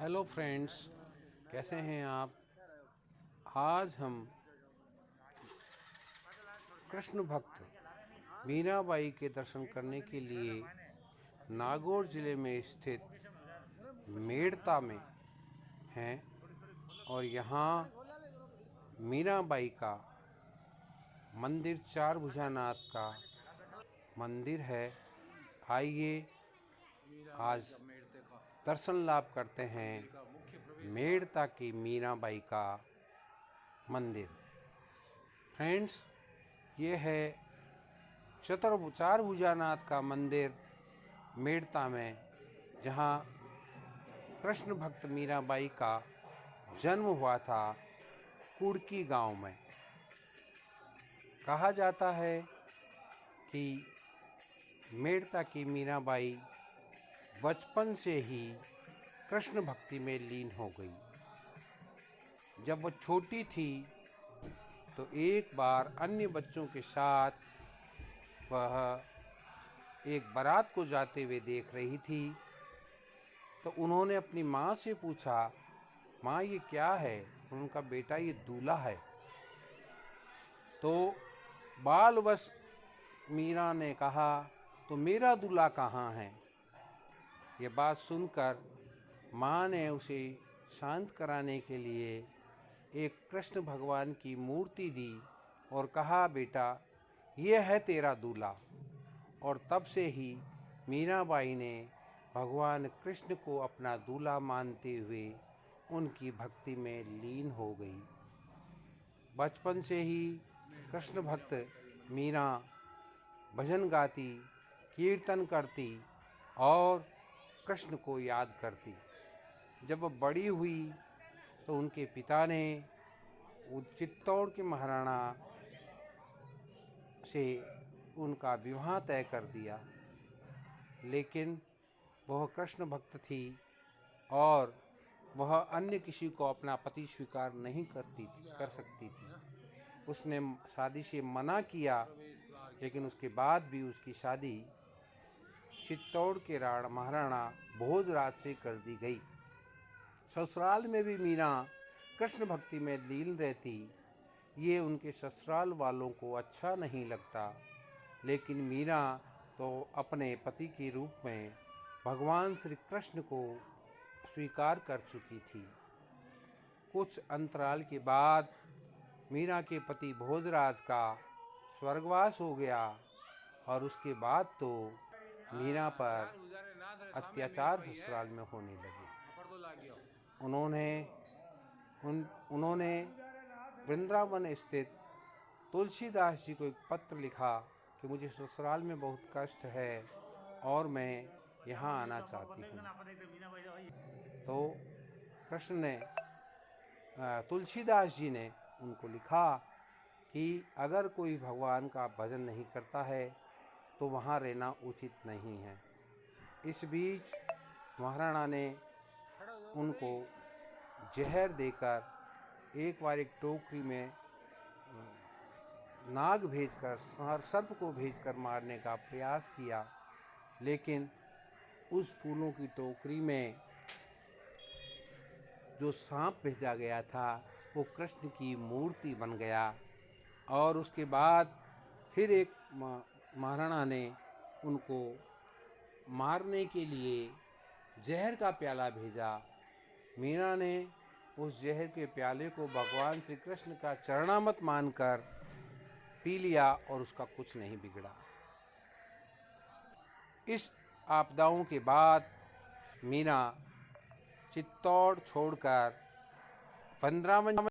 Hello friends, कैसे हैं आप। आज हम कृष्ण भक्त मीराबाई के दर्शन करने के लिए नागौर ज़िले में स्थित मेड़ता में हैं और यहाँ मीराबाई का मंदिर चार भुजानाथ का मंदिर है। आइए आज दर्शन लाभ करते हैं मेड़ता की मीराबाई का मंदिर। फ्रेंड्स, ये है चार भुजानाथ का मंदिर मेड़ता में, जहाँ कृष्ण भक्त मीराबाई का जन्म हुआ था कुड़की गांव में। कहा जाता है कि मेड़ता की मीराबाई बचपन से ही कृष्ण भक्ति में लीन हो गई। जब वह छोटी थी तो एक बार अन्य बच्चों के साथ वह एक बारात को जाते हुए देख रही थी, तो उन्होंने अपनी माँ से पूछा, माँ ये क्या है। उनका बेटा ये दूल्हा है। तो बालवश मीरा ने कहा, तो मेरा दूल्हा कहाँ है। ये बात सुनकर माँ ने उसे शांत कराने के लिए एक कृष्ण भगवान की मूर्ति दी और कहा, बेटा ये है तेरा दूल्हा। और तब से ही मीराबाई ने भगवान कृष्ण को अपना दूल्हा मानते हुए उनकी भक्ति में लीन हो गई। बचपन से ही कृष्ण भक्त मीरा भजन गाती, कीर्तन करती और कृष्ण को याद करती। जब वह बड़ी हुई तो उनके पिता ने चित्तौड़ के महाराणा से उनका विवाह तय कर दिया, लेकिन वह कृष्ण भक्त थी और वह अन्य किसी को अपना पति स्वीकार नहीं कर सकती थी। उसने शादी से मना किया, लेकिन उसके बाद भी उसकी शादी चित्तौड़ के महाराणा भोजराज से कर दी गई। ससुराल में भी मीरा कृष्ण भक्ति में लीन रहती। ये उनके ससुराल वालों को अच्छा नहीं लगता, लेकिन मीरा तो अपने पति के रूप में भगवान श्री कृष्ण को स्वीकार कर चुकी थी। कुछ अंतराल के बाद मीरा के पति भोजराज का स्वर्गवास हो गया और उसके बाद तो मीरा पर अत्याचार ससुराल में होने लगे। उन्होंने वृंदावन स्थित तुलसीदास जी को एक पत्र लिखा कि मुझे ससुराल में बहुत कष्ट है और मैं यहाँ आना चाहती हूँ। तो कृष्ण ने तुलसीदास जी ने उनको लिखा कि अगर कोई भगवान का भजन नहीं करता है तो वहाँ रहना उचित नहीं है। इस बीच महाराणा ने उनको जहर देकर एक बार एक टोकरी में नाग भेजकर, सर्प को भेजकर मारने का प्रयास किया, लेकिन उस फूलों की टोकरी में जो सांप भेजा गया था वो कृष्ण की मूर्ति बन गया। और उसके बाद फिर एक महाराणा ने उनको मारने के लिए जहर का प्याला भेजा। मीरा ने उस जहर के प्याले को भगवान श्री कृष्ण का चरणामृत मानकर पी लिया और उसका कुछ नहीं बिगड़ा। इस आपदाओं के बाद मीरा चित्तौड़ छोड़कर वृंदावन